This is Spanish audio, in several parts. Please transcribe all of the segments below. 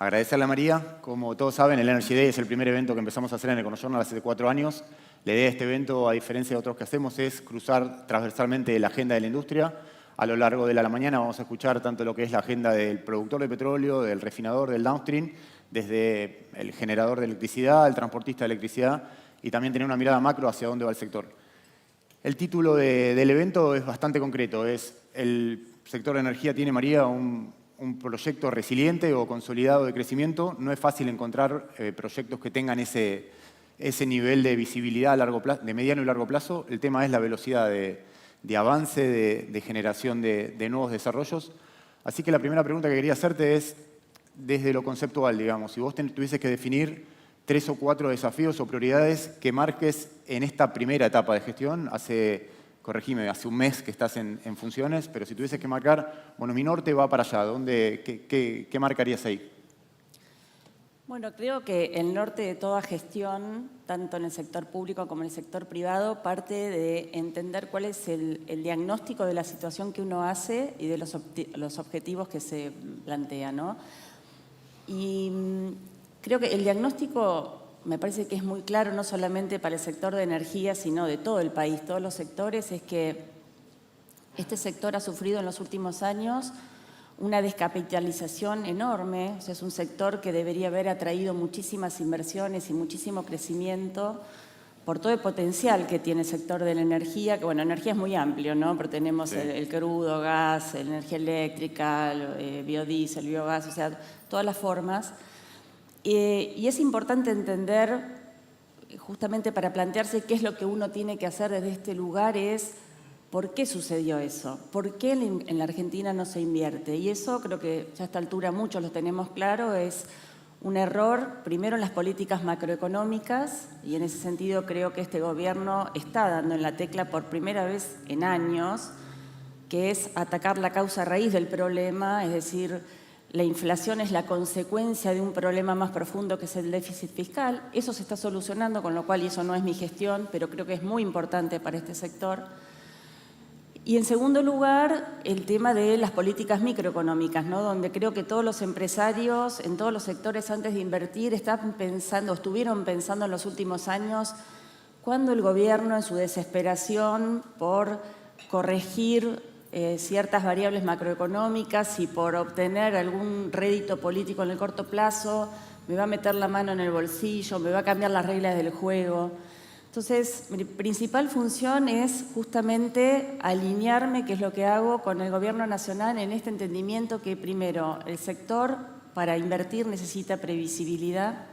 Agradecerle a María. Como todos saben, el Energy Day es el primer evento que empezamos a hacer en EconoJournal hace 4 años. La idea de este evento, a diferencia de otros que hacemos, es cruzar transversalmente la agenda de la industria. A lo largo de la mañana vamos a escuchar tanto lo que es la agenda del productor de petróleo, del refinador, del downstream, desde el generador de electricidad, el transportista de electricidad, y también tener una mirada macro hacia dónde va el sector. El título del evento es bastante concreto. El sector de energía tiene, María, un proyecto resiliente o consolidado de crecimiento. No es fácil encontrar proyectos que tengan ese nivel de visibilidad a largo plazo, de mediano y largo plazo. El tema es la velocidad de avance, de generación de nuevos desarrollos. Así que la primera pregunta que quería hacerte es, desde lo conceptual, digamos, si vos tuvieses que definir 3 o 4 desafíos o prioridades que marques en esta primera etapa de gestión, corregime, hace un mes que estás en funciones, pero si tuvieses que marcar, bueno, mi norte va para allá, ¿qué marcarías ahí? Bueno, creo que el norte de toda gestión, tanto en el sector público como en el sector privado, parte de entender cuál es el diagnóstico de la situación que uno hace y de los objetivos que se plantea, ¿no? Y creo que el diagnóstico me parece que es muy claro, no solamente para el sector de energía, sino de todo el país, todos los sectores, es que este sector ha sufrido en los últimos años una descapitalización enorme. O sea, es un sector que debería haber atraído muchísimas inversiones y muchísimo crecimiento por todo el potencial que tiene el sector de la energía, que bueno, energía es muy amplio, ¿no? Pero tenemos Sí. el crudo, gas, energía eléctrica, biodiesel, biogás, o sea, todas las formas. Y es importante entender, justamente para plantearse qué es lo que uno tiene que hacer desde este lugar, es por qué sucedió eso, por qué en la Argentina no se invierte. Y eso creo que ya a esta altura muchos lo tenemos claro, es un error, primero en las políticas macroeconómicas, y en ese sentido creo que este gobierno está dando en la tecla por primera vez en años, que es atacar la causa raíz del problema, es decir, la inflación es la consecuencia de un problema más profundo que es el déficit fiscal. Eso se está solucionando, con lo cual, y eso no es mi gestión, pero creo que es muy importante para este sector. Y en segundo lugar, el tema de las políticas microeconómicas, ¿no? Donde creo que todos los empresarios en todos los sectores antes de invertir estuvieron pensando en los últimos años cuando el gobierno, en su desesperación por corregir ciertas variables macroeconómicas y por obtener algún rédito político en el corto plazo, me va a meter la mano en el bolsillo, me va a cambiar las reglas del juego. Entonces, mi principal función es justamente alinearme, que es lo que hago con el Gobierno Nacional, en este entendimiento que primero el sector para invertir necesita previsibilidad.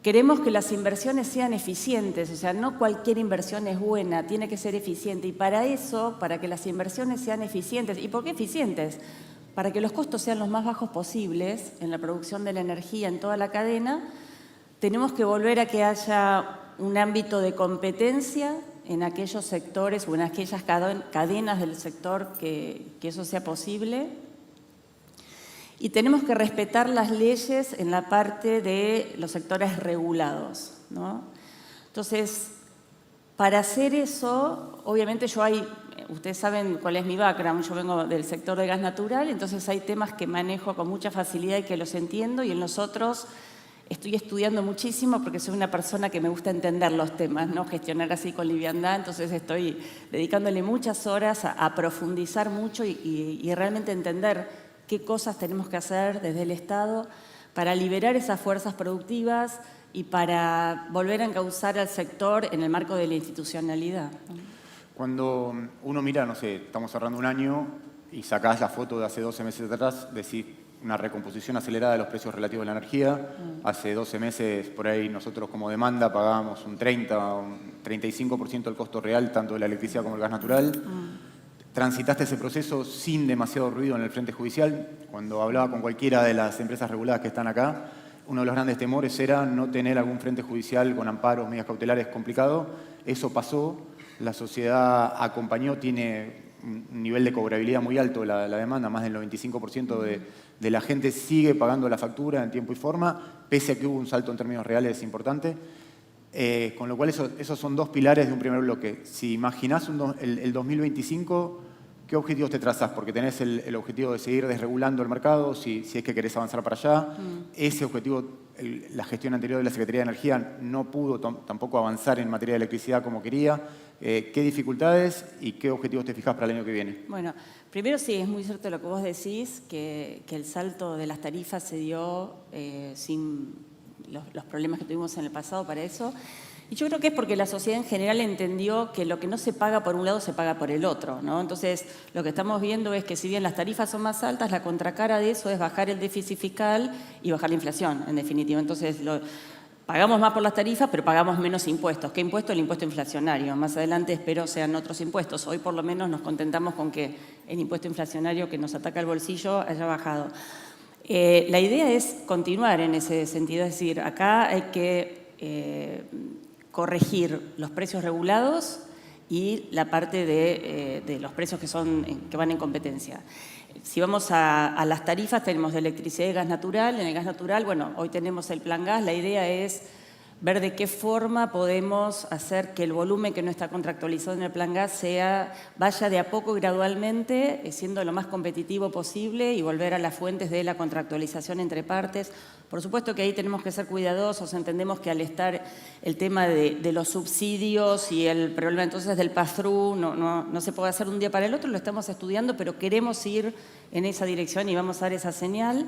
Queremos que las inversiones sean eficientes, o sea, no cualquier inversión es buena, tiene que ser eficiente. Y para eso, para que las inversiones sean eficientes, ¿y por qué eficientes? Para que los costos sean los más bajos posibles en la producción de la energía en toda la cadena, tenemos que volver a que haya un ámbito de competencia en aquellos sectores o en aquellas cadenas del sector que eso sea posible. Y tenemos que respetar las leyes en la parte de los sectores regulados, ¿no? Entonces, para hacer eso, obviamente ustedes saben cuál es mi background, yo vengo del sector de gas natural, entonces hay temas que manejo con mucha facilidad y que los entiendo, y en los otros estoy estudiando muchísimo porque soy una persona que me gusta entender los temas, no gestionar así con liviandad, entonces estoy dedicándole muchas horas a profundizar mucho y realmente entender qué cosas tenemos que hacer desde el Estado para liberar esas fuerzas productivas y para volver a encauzar al sector en el marco de la institucionalidad. Cuando uno mira, no sé, estamos cerrando un año y sacás la foto de hace 12 meses atrás, decís una recomposición acelerada de los precios relativos a la energía. Hace 12 meses, por ahí, nosotros como demanda pagábamos un 30, un 35% del costo real, tanto de la electricidad como el gas natural. Transitaste ese proceso sin demasiado ruido en el frente judicial. Cuando hablaba con cualquiera de las empresas reguladas que están acá, uno de los grandes temores era no tener algún frente judicial con amparos, medidas cautelares complicado. Eso pasó, la sociedad acompañó, tiene un nivel de cobrabilidad muy alto la demanda, más del 95% de la gente sigue pagando la factura en tiempo y forma, pese a que hubo un salto en términos reales importante. Con lo cual esos son dos pilares de un primer bloque. Si imaginás el 2025, ¿qué objetivos te trazás? Porque tenés el objetivo de seguir desregulando el mercado, si es que querés avanzar para allá. Ese objetivo, la gestión anterior de la Secretaría de Energía no pudo tampoco avanzar en materia de electricidad como quería. ¿Qué dificultades y qué objetivos te fijás para el año que viene? Bueno, primero sí, es muy cierto lo que vos decís, que el salto de las tarifas se dio sin los problemas que tuvimos en el pasado para eso. Y yo creo que es porque la sociedad en general entendió que lo que no se paga por un lado se paga por el otro, ¿no? Entonces, lo que estamos viendo es que si bien las tarifas son más altas, la contracara de eso es bajar el déficit fiscal y bajar la inflación, en definitiva. Entonces, pagamos más por las tarifas, pero pagamos menos impuestos. ¿Qué impuesto? El impuesto inflacionario. Más adelante espero sean otros impuestos. Hoy por lo menos nos contentamos con que el impuesto inflacionario que nos ataca el bolsillo haya bajado. La idea es continuar en ese sentido, es decir, acá hay que corregir los precios regulados y la parte de los precios que van en competencia. Si vamos a las tarifas, tenemos de electricidad y gas natural. En el gas natural, bueno, hoy tenemos el plan gas. La idea es ver de qué forma podemos hacer que el volumen que no está contractualizado en el plan gas vaya de a poco gradualmente, siendo lo más competitivo posible y volver a las fuentes de la contractualización entre partes. Por supuesto que ahí tenemos que ser cuidadosos, entendemos que al estar el tema de los subsidios y el problema entonces del pass-through no se puede hacer de un día para el otro, lo estamos estudiando, pero queremos ir en esa dirección y vamos a dar esa señal.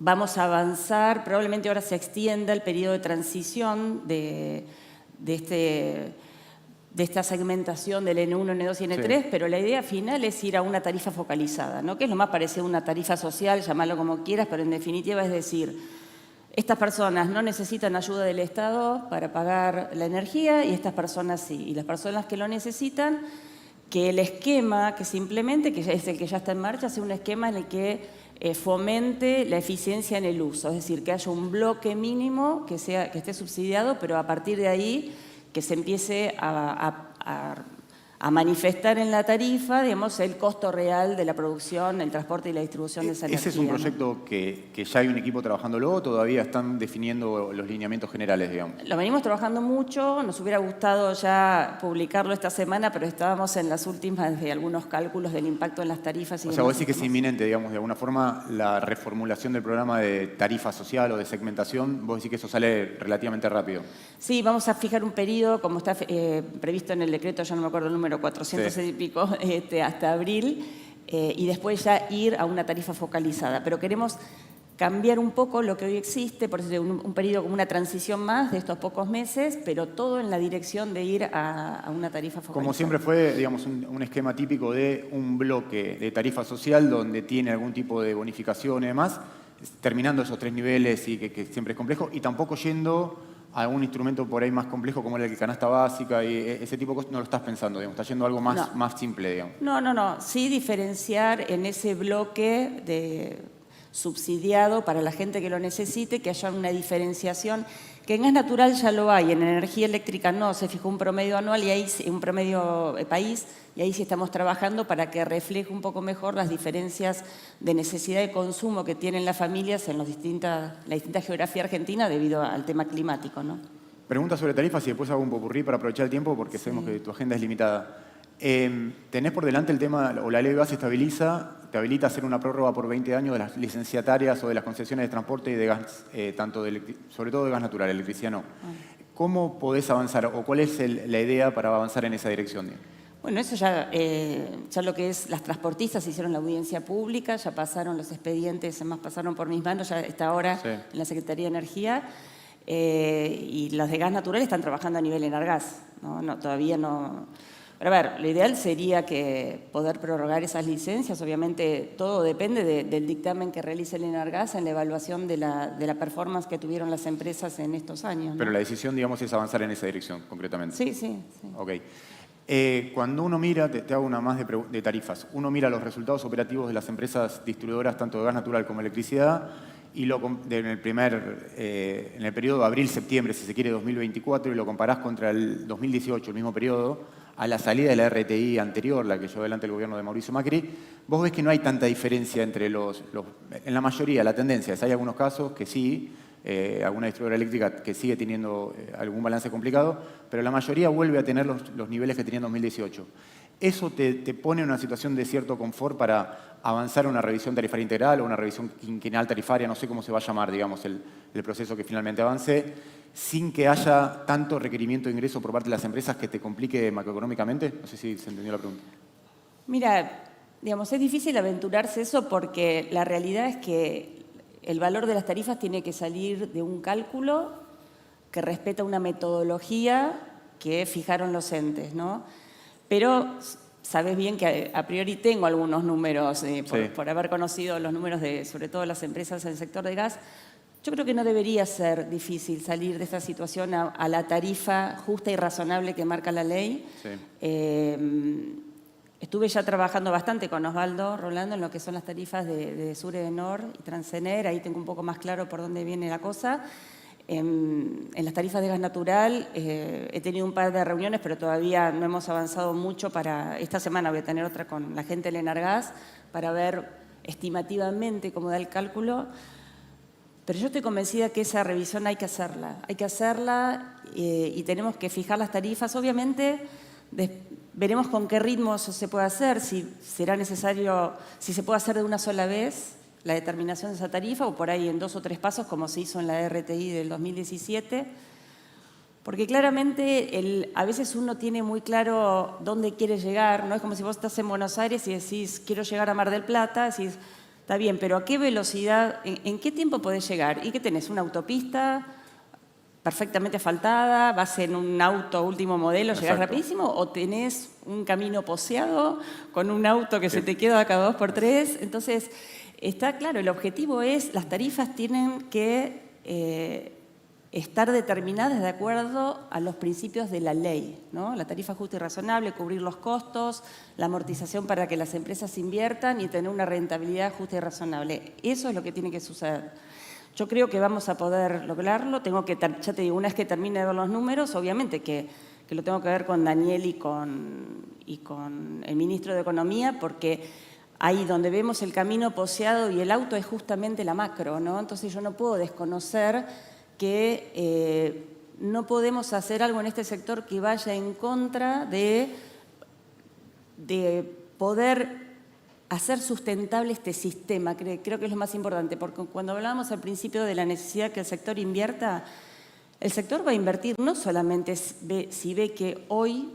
Vamos a avanzar, probablemente ahora se extienda el periodo de transición de esta segmentación del N1, N2 y N3, sí. Pero la idea final es ir a una tarifa focalizada, ¿no? Que es lo más parecido a una tarifa social, llamarlo como quieras, pero en definitiva es decir, estas personas no necesitan ayuda del Estado para pagar la energía y estas personas sí. Y las personas que lo necesitan, que el esquema que se implemente, que es el que ya está en marcha, sea un esquema en el que fomente la eficiencia en el uso, es decir, que haya un bloque mínimo que esté subsidiado, pero a partir de ahí que se empiece a manifestar en la tarifa, digamos, el costo real de la producción, el transporte y la distribución de esa energía. ¿Ese es un proyecto, ¿no?, que ya hay un equipo trabajándolo o todavía están definiendo los lineamientos generales, digamos? Lo venimos trabajando mucho, nos hubiera gustado ya publicarlo esta semana, pero estábamos en las últimas de algunos cálculos del impacto en las tarifas. O sea, vos decís que es inminente, digamos, de alguna forma, la reformulación del programa de tarifa social o de segmentación, vos decís que eso sale relativamente rápido. Sí, vamos a fijar un periodo, como está previsto en el decreto, yo no me acuerdo el número, 400 sí. Y pico, hasta abril, y después ya ir a una tarifa focalizada. Pero queremos cambiar un poco lo que hoy existe, por eso un periodo como una transición más de estos pocos meses, pero todo en la dirección de ir a una tarifa focalizada. Como siempre fue, digamos, un esquema típico de un bloque de tarifa social donde tiene algún tipo de bonificación y demás, terminando esos 3 niveles y que siempre es complejo, y tampoco yendo a algún instrumento por ahí más complejo como el canasta básica y ese tipo de cosas, no lo estás pensando, digamos, está yendo a algo más simple, digamos. No. Sí diferenciar en ese bloque de subsidiado para la gente que lo necesite, que haya una diferenciación, que en gas natural ya lo hay, en energía eléctrica no, se fijó un promedio anual y ahí un promedio país, y ahí sí estamos trabajando para que refleje un poco mejor las diferencias de necesidad de consumo que tienen las familias en la distinta geografía argentina debido al tema climático, ¿no? Preguntas sobre tarifas y después hago un popurrí para aprovechar el tiempo porque sabemos que tu agenda es limitada. Tenés por delante el tema, o la ley de gas te habilita a hacer una prórroga por 20 años de las licenciatarias o de las concesiones de transporte y de gas, sobre todo de gas natural, electricidad no. ¿Cómo podés avanzar o cuál es la idea para avanzar en esa dirección? Bueno, eso ya lo que es las transportistas hicieron la audiencia pública, ya pasaron los expedientes, además pasaron por mis manos, ya está ahora en la Secretaría de Energía, y los de gas natural están trabajando a nivel Enargas, ¿no? Todavía no. Pero a ver, lo ideal sería que poder prorrogar esas licencias, obviamente todo depende del dictamen que realice el Enargas en la evaluación de la performance que tuvieron las empresas en estos años, ¿no? Pero la decisión, digamos, es avanzar en esa dirección, concretamente. Sí. Ok. Cuando uno mira, te hago una más de tarifas, uno mira los resultados operativos de las empresas distribuidoras tanto de gas natural como electricidad y en el periodo de abril-septiembre, si se quiere, 2024, y lo comparás contra el 2018, el mismo periodo, a la salida de la RTI anterior, la que llevó adelante el gobierno de Mauricio Macri, vos ves que no hay tanta diferencia entre en la mayoría, la tendencia es, hay algunos casos que sí, alguna distribuidora eléctrica que sigue teniendo algún balance complicado, pero la mayoría vuelve a tener los niveles que tenía en 2018. ¿eso te pone en una situación de cierto confort para avanzar en una revisión tarifaria integral o una revisión quinquenal tarifaria, no sé cómo se va a llamar, digamos, el proceso que finalmente avance, sin que haya tanto requerimiento de ingreso por parte de las empresas que te complique macroeconómicamente? No sé si se entendió la pregunta. Mira, digamos, es difícil aventurarse eso porque la realidad es que el valor de las tarifas tiene que salir de un cálculo que respeta una metodología que fijaron los entes, ¿no? Pero sabes bien que a priori tengo algunos números, por haber conocido los números de, sobre todo, las empresas del sector de gas. Yo creo que no debería ser difícil salir de esta situación a la tarifa justa y razonable que marca la ley. Sí. Estuve ya trabajando bastante con Osvaldo Rolando en lo que son las tarifas de Suredenor y Transener. Ahí tengo un poco más claro por dónde viene la cosa. En las tarifas de gas natural he tenido un par de reuniones, pero todavía no hemos avanzado mucho. Esta semana voy a tener otra con la gente de Enargas para ver estimativamente cómo da el cálculo. Pero yo estoy convencida que esa revisión hay que hacerla y tenemos que fijar las tarifas. Obviamente veremos con qué ritmo eso se puede hacer, si será necesario, si se puede hacer de una sola vez la determinación de esa tarifa o por ahí en 2 o 3 pasos como se hizo en la RTI del 2017. Porque claramente a veces uno tiene muy claro dónde quiere llegar, ¿no? Es como si vos estás en Buenos Aires y decís, quiero llegar a Mar del Plata, decís, está bien, pero ¿a qué velocidad, en qué tiempo podés llegar? ¿Y qué tenés? ¿Una autopista perfectamente asfaltada? ¿Vas en un auto último modelo, llegás rapidísimo? ¿O tenés un camino poseado con un auto que se te queda cada 2 por 3? Entonces, está claro, el objetivo es, las tarifas tienen que estar determinadas de acuerdo a los principios de la ley, ¿no? La tarifa justa y razonable, cubrir los costos, la amortización para que las empresas inviertan y tener una rentabilidad justa y razonable. Eso es lo que tiene que suceder. Yo creo que vamos a poder lograrlo. Ya te digo, una vez que termine de ver los números, obviamente que lo tengo que ver con Daniel y con el ministro de Economía, porque ahí donde vemos el camino poseado y el auto es justamente la macro, ¿no? Entonces yo no puedo desconocer que no podemos hacer algo en este sector que vaya en contra de poder hacer sustentable este sistema. Creo que es lo más importante, porque cuando hablábamos al principio de la necesidad que el sector invierta, el sector va a invertir no solamente si ve que hoy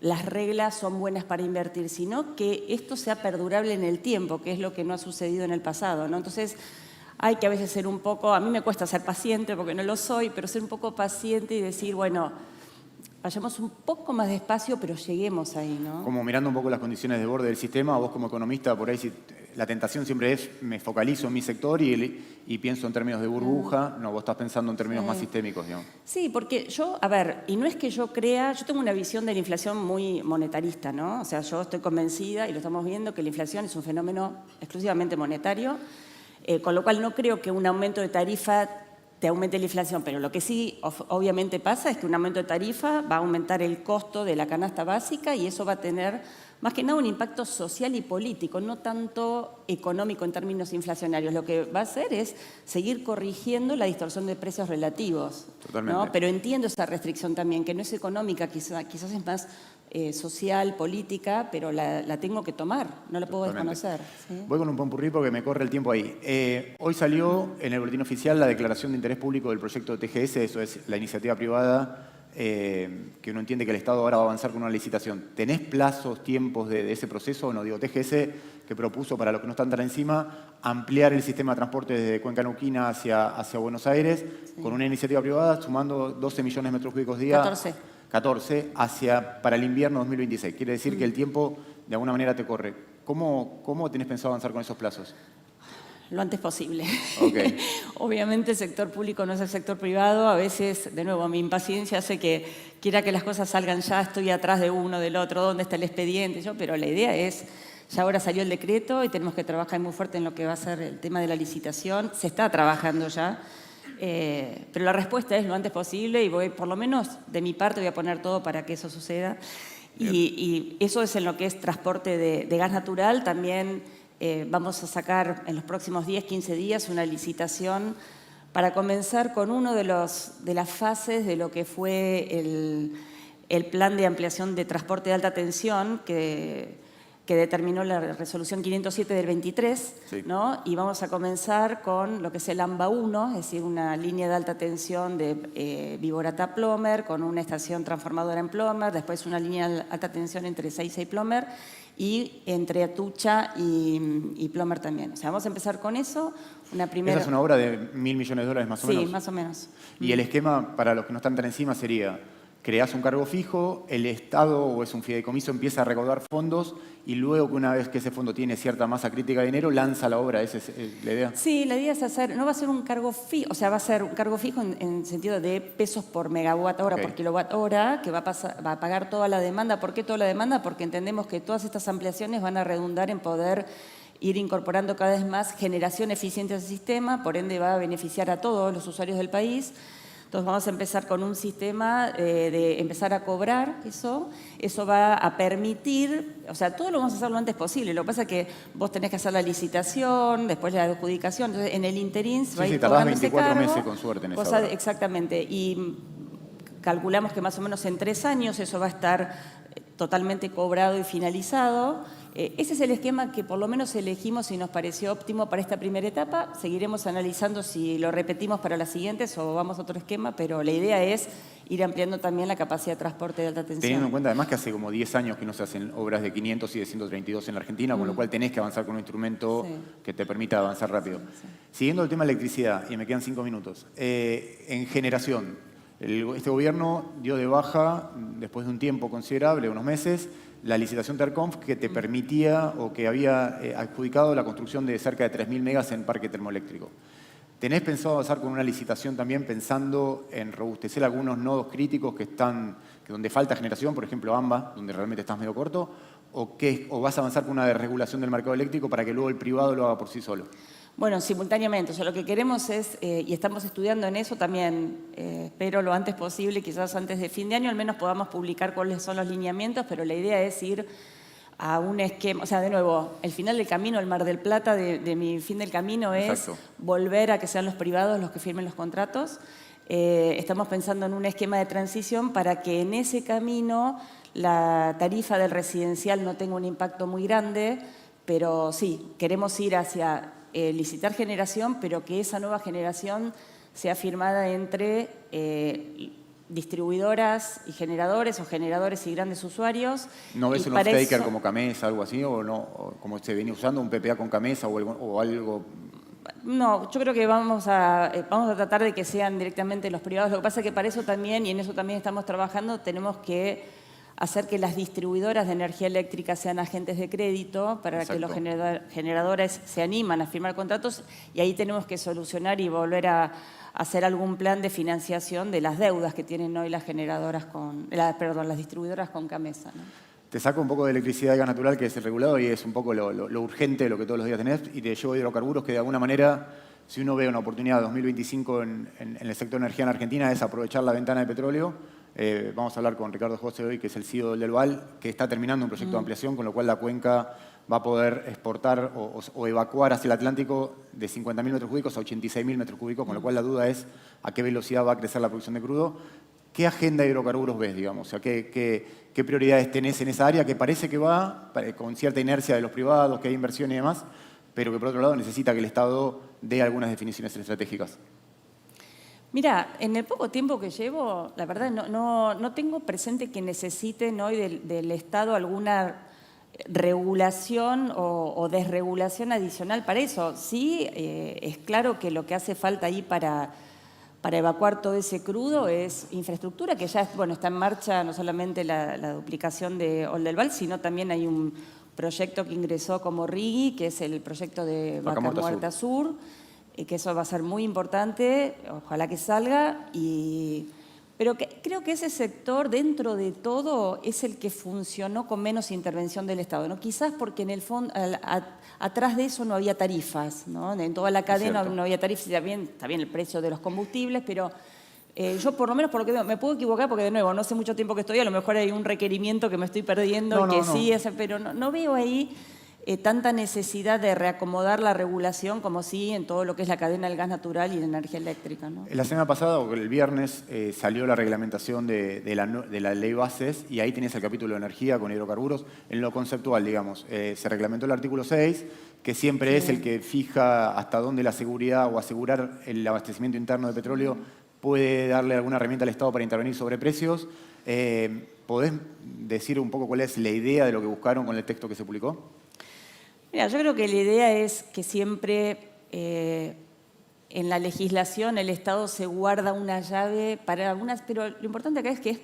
las reglas son buenas para invertir, sino que esto sea perdurable en el tiempo, que es lo que no ha sucedido en el pasado, ¿no? Entonces, hay que a veces ser un poco, a mí me cuesta ser paciente porque no lo soy, pero ser un poco paciente y decir, bueno, vayamos un poco más despacio, pero lleguemos ahí, ¿no? Como mirando un poco las condiciones de borde del sistema, vos como economista, por ahí la tentación siempre es, me focalizo en mi sector y pienso en términos de burbuja, no, vos estás pensando en términos más sistémicos, digamos. Sí, porque yo, a ver, y no es que yo crea, yo tengo una visión de la inflación muy monetarista, ¿no? O sea, yo estoy convencida, y lo estamos viendo, que la inflación es un fenómeno exclusivamente monetario, con lo cual no creo que un aumento de tarifa te aumente la inflación, pero lo que sí obviamente pasa es que un aumento de tarifa va a aumentar el costo de la canasta básica y eso va a tener más que nada un impacto social y político, no tanto económico en términos inflacionarios. Lo que va a hacer es seguir corrigiendo la distorsión de precios relativos. Totalmente. ¿No? Pero entiendo esa restricción también, que no es económica, quizás es más social, política, pero la tengo que tomar, no la puedo desconocer. ¿Sí? Voy con un popurrí porque me corre el tiempo ahí. Hoy salió en el boletín oficial la declaración de interés público del proyecto TGS, eso es la iniciativa privada, que uno entiende que el Estado ahora va a avanzar con una licitación. ¿Tenés plazos, tiempos de ese proceso o no? Digo, TGS, que propuso, para los que no están tan encima, ampliar el sistema de transporte desde Cuenca Neuquina hacia Buenos Aires, con una iniciativa privada, sumando 12 millones de metros cúbicos día. 14 para el invierno 2026. Quiere decir que el tiempo de alguna manera te corre. ¿Cómo tenés pensado avanzar con esos plazos? Lo antes posible. Okay. Obviamente el sector público no es el sector privado. A veces, de nuevo, mi impaciencia hace que quiera que las cosas salgan ya, estoy atrás de uno, del otro, ¿dónde está el expediente? Pero la idea es, ya ahora salió el decreto y tenemos que trabajar muy fuerte en lo que va a ser el tema de la licitación. Se está trabajando ya. Pero la respuesta es lo antes posible y voy, por lo menos de mi parte, voy a poner todo para que eso suceda. Y eso es en lo que es transporte de gas natural. También vamos a sacar en los próximos 10, 15 días una licitación para comenzar con uno de las fases de lo que fue el plan de ampliación de transporte de alta tensión que determinó la resolución 507 del 23, sí, ¿no? Y vamos a comenzar con lo que es el AMBA 1, es decir, una línea de alta tensión de Viborata a Plomer, con una estación transformadora en Plomer, después una línea de alta tensión entre Ezeiza y Plomer, y entre Atucha y Plomer también. O sea, vamos a empezar con eso. Una primera... Esa es una obra de $1.000 millones más o menos. Sí, más o menos. Y el esquema, para los que no están tan encima, sería: creás un cargo fijo, el Estado, o es un fideicomiso, empieza a recaudar fondos y luego que una vez que ese fondo tiene cierta masa crítica de dinero, lanza la obra. ¿Esa es la idea? Sí, la idea es hacer, no va a ser un cargo fijo, o sea, va a ser un cargo fijo en sentido de pesos por megawatt hora, Ok. por kilowatt hora, que va a pagar toda la demanda. ¿Por qué toda la demanda? Porque entendemos que todas estas ampliaciones van a redundar en poder ir incorporando cada vez más generación eficiente al sistema, por ende va a beneficiar a todos los usuarios del país. Entonces vamos a empezar con un sistema de empezar a cobrar eso. Eso va a permitir, o sea, todo lo vamos a hacer lo antes posible. Lo que pasa es que vos tenés que hacer la licitación, después la adjudicación. Entonces en el interín va a ir tardás cobrando ese 24 cargo, meses con suerte en esa obra. exactamente. Y calculamos que más o menos en 3 años eso va a estar totalmente cobrado y finalizado. Ese es el esquema que por lo menos elegimos y nos pareció óptimo para esta primera etapa. Seguiremos analizando si lo repetimos para las siguientes o vamos a otro esquema, pero la idea es ir ampliando también la capacidad de transporte de alta tensión. Teniendo en cuenta además que hace como 10 años que no se hacen obras de 500 y de 132 en la Argentina, con lo cual tenés que avanzar con un instrumento que te permita avanzar rápido. Sí. Siguiendo el tema de electricidad, y me quedan 5 minutos, en generación, este gobierno dio de baja, después de un tiempo considerable, unos meses, la licitación Terconf que te permitía o que había adjudicado la construcción de cerca de 3.000 megas en parque termoeléctrico. ¿Tenés pensado avanzar con una licitación también pensando en robustecer algunos nodos críticos donde falta generación, por ejemplo AMBA, donde realmente estás medio corto, o vas a avanzar con una desregulación del mercado eléctrico para que luego el privado lo haga por sí solo? Bueno, simultáneamente. O sea, lo que queremos es, y estamos estudiando en eso también, espero lo antes posible, quizás antes de fin de año, al menos podamos publicar cuáles son los lineamientos, pero la idea es ir a un esquema, o sea, de nuevo, el final del camino, el Mar del Plata de mi fin del camino es Exacto. volver a que sean los privados los que firmen los contratos. Estamos pensando en un esquema de transición para que en ese camino la tarifa del residencial no tenga un impacto muy grande, pero sí, queremos ir hacia licitar generación, pero que esa nueva generación sea firmada entre distribuidoras y generadores o generadores y grandes usuarios. ¿No ves Y un para off-taker eso- como Camesa, algo así, o no, o como se venía usando, un PPA con Camesa o algo? No, yo creo que vamos a tratar de que sean directamente los privados. Lo que pasa es que para eso también, y en eso también estamos trabajando, tenemos que hacer que las distribuidoras de energía eléctrica sean agentes de crédito para que los generadores se animan a firmar contratos, y ahí tenemos que solucionar y volver a hacer algún plan de financiación de las deudas que tienen hoy las las distribuidoras con Camesa, ¿no? Te saco un poco de electricidad y gas natural, que es el regulado y es un poco lo urgente, lo que todos los días tenés, y te llevo a hidrocarburos, que de alguna manera, si uno ve una oportunidad 2025 en el sector de energía en Argentina, es aprovechar la ventana de petróleo. Vamos a hablar con Ricardo José hoy, que es el CEO del Val, que está terminando un proyecto de ampliación, con lo cual la cuenca va a poder exportar o evacuar hacia el Atlántico de 50.000 metros cúbicos a 86.000 metros cúbicos, con lo cual la duda es a qué velocidad va a crecer la producción de crudo. ¿Qué agenda de hidrocarburos ves, digamos? O sea, ¿qué prioridades tenés en esa área que parece que va con cierta inercia de los privados, que hay inversión y demás, pero que por otro lado necesita que el Estado dé algunas definiciones estratégicas? Mira, en el poco tiempo que llevo, la verdad no tengo presente que necesiten hoy del Estado alguna regulación o desregulación adicional para eso. Sí, es claro que lo que hace falta ahí para evacuar todo ese crudo es infraestructura, que ya está en marcha, no solamente la duplicación de Oldelval, sino también hay un proyecto que ingresó como RIGI, que es el proyecto de Vaca Muerta Sur, que eso va a ser muy importante, ojalá que salga, pero creo que ese sector, dentro de todo, es el que funcionó con menos intervención del Estado, ¿no? Quizás porque en el fondo, atrás de eso no había tarifas, ¿no? En toda la cadena no había tarifas, está bien el precio de los combustibles, pero yo por lo menos, por lo que veo, me puedo equivocar porque de nuevo, no hace mucho tiempo que estoy, a lo mejor hay un requerimiento que me estoy perdiendo, pero no veo ahí tanta necesidad de reacomodar la regulación como sí en todo lo que es la cadena del gas natural y la energía eléctrica, ¿no? La semana pasada, o el viernes, salió la reglamentación de la ley bases y ahí tenés el capítulo de energía con hidrocarburos. En lo conceptual, digamos, se reglamentó el artículo 6, que siempre es el que fija hasta dónde la seguridad o asegurar el abastecimiento interno de petróleo puede darle alguna herramienta al Estado para intervenir sobre precios. ¿Podés decir un poco cuál es la idea de lo que buscaron con el texto que se publicó? Mira, yo creo que la idea es que siempre en la legislación el Estado se guarda una llave para algunas, pero lo importante acá es que es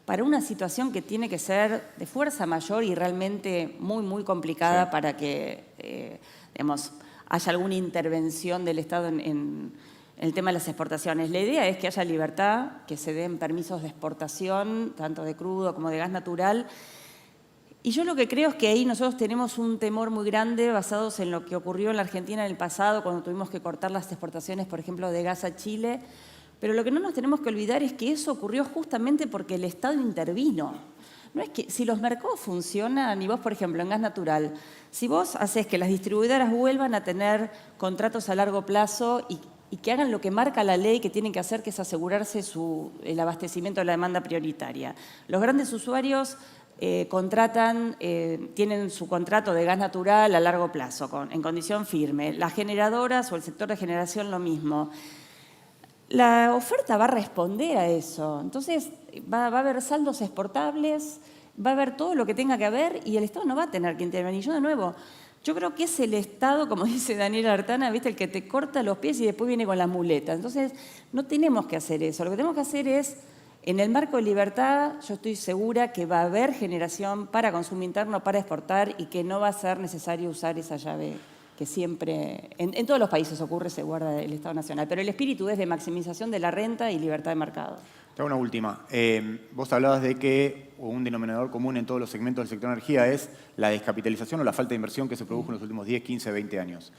para una situación que tiene que ser de fuerza mayor y realmente muy, muy complicada para que, digamos, haya alguna intervención del Estado en el tema de las exportaciones. La idea es que haya libertad, que se den permisos de exportación, tanto de crudo como de gas natural. Y yo lo que creo es que ahí nosotros tenemos un temor muy grande basados en lo que ocurrió en la Argentina en el pasado, cuando tuvimos que cortar las exportaciones, por ejemplo, de gas a Chile. Pero lo que no nos tenemos que olvidar es que eso ocurrió justamente porque el Estado intervino. No es que si los mercados funcionan, y vos, por ejemplo, en gas natural, si vos haces que las distribuidoras vuelvan a tener contratos a largo plazo y que hagan lo que marca la ley que tienen que hacer, que es asegurarse el abastecimiento de la demanda prioritaria. Los grandes usuarios tienen su contrato de gas natural a largo plazo, en condición firme. Las generadoras o el sector de generación lo mismo. La oferta va a responder a eso. Entonces va a haber saldos exportables, va a haber todo lo que tenga que haber y el Estado no va a tener que intervenir. Yo de nuevo, yo creo que es el Estado, como dice Daniel Artana, ¿viste? El que te corta los pies y después viene con la muleta. Entonces no tenemos que hacer eso. Lo que tenemos que hacer es, en el marco de libertad, yo estoy segura que va a haber generación para consumo interno, para exportar y que no va a ser necesario usar esa llave que siempre, en todos los países ocurre, se guarda el Estado Nacional. Pero el espíritu es de maximización de la renta y libertad de mercado. Te hago una última. Vos hablabas de que un denominador común en todos los segmentos del sector energía es la descapitalización o la falta de inversión que se produjo en los últimos 10, 15, 20 años.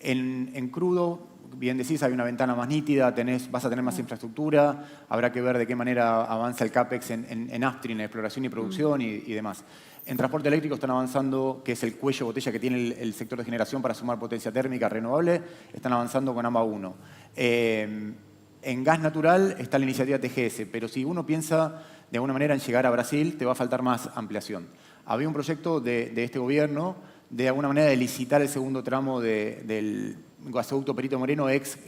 En crudo, bien decís, hay una ventana más nítida, vas a tener más infraestructura, habrá que ver de qué manera avanza el CAPEX en upstream, en exploración y producción y demás. En transporte eléctrico están avanzando, que es el cuello de botella que tiene el sector de generación para sumar potencia térmica renovable, están avanzando con AMBA 1. En gas natural está la iniciativa TGS, pero si uno piensa de alguna manera en llegar a Brasil, te va a faltar más ampliación. Había un proyecto de este gobierno de alguna manera de licitar el segundo tramo del gasoducto Perito Moreno ex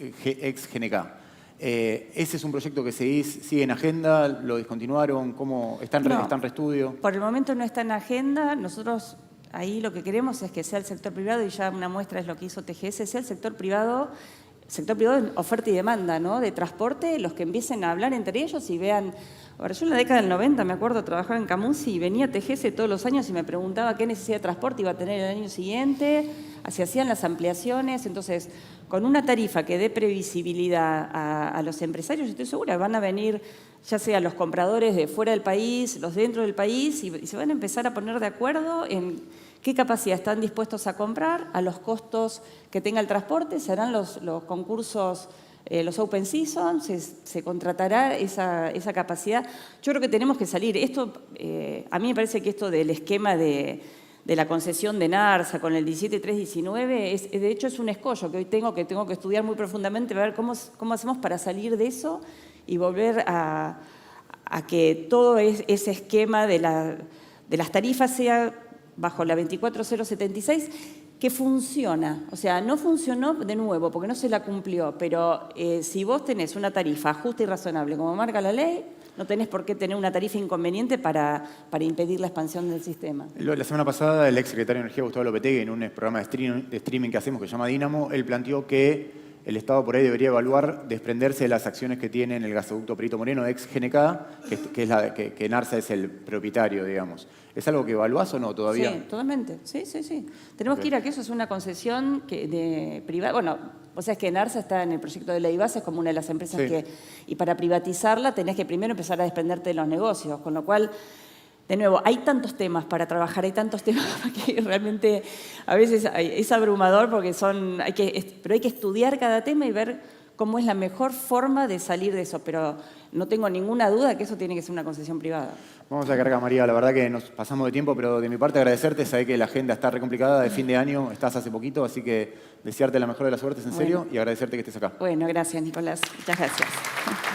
GNK. ¿Ese es un proyecto que sigue en agenda? ¿Lo descontinuaron? ¿Cómo está en reestudio? Por el momento no está en agenda. Nosotros ahí lo que queremos es que sea el sector privado, y ya una muestra es lo que hizo TGS, sea el sector privado en oferta y demanda, ¿no? De transporte, los que empiecen a hablar entre ellos y vean. Ahora, yo en la década del 90, me acuerdo, trabajaba en Camusi y venía TGS todos los años y me preguntaba qué necesidad de transporte iba a tener el año siguiente, se hacían las ampliaciones. Entonces, con una tarifa que dé previsibilidad a los empresarios, estoy segura, van a venir ya sea los compradores de fuera del país, los dentro del país, y se van a empezar a poner de acuerdo en qué capacidad están dispuestos a comprar, a los costos que tenga el transporte, se harán los concursos, los open season, se contratará esa capacidad. Yo creo que tenemos que salir. Esto, a mí me parece que esto del esquema de la concesión de NARSA con el 17.319, de hecho es un escollo que hoy tengo que estudiar muy profundamente, para ver cómo hacemos para salir de eso y volver a que todo ese esquema de las tarifas sea bajo la 24076, que funciona. O sea, no funcionó de nuevo porque no se la cumplió, pero si vos tenés una tarifa justa y razonable como marca la ley, no tenés por qué tener una tarifa inconveniente para impedir la expansión del sistema. La semana pasada, el ex secretario de Energía, Gustavo Lopetegui, en un programa de streaming que hacemos que se llama Dínamo, él planteó que el Estado por ahí debería evaluar desprenderse de las acciones que tiene en el gasoducto Perito Moreno, ex GNK, que NARSA es el propietario, digamos. ¿Es algo que evaluás o no todavía? Sí, totalmente. Sí. Tenemos que ir a que eso es una concesión privada. Bueno, vos sabés que NARSA está en el proyecto de ley bases como una de las empresas y para privatizarla tenés que primero empezar a desprenderte de los negocios, con lo cual, de nuevo, hay tantos temas para trabajar, hay tantos temas que realmente a veces es abrumador porque pero hay que estudiar cada tema y ver cómo es la mejor forma de salir de eso, pero no tengo ninguna duda que eso tiene que ser una concesión privada. Vamos a cargar, María. La verdad que nos pasamos de tiempo, pero de mi parte agradecerte. Sabés que la agenda está re complicada, de fin de año estás hace poquito, así que desearte la mejor de las suertes, en serio, y agradecerte que estés acá. Bueno, gracias, Nicolás. Muchas gracias.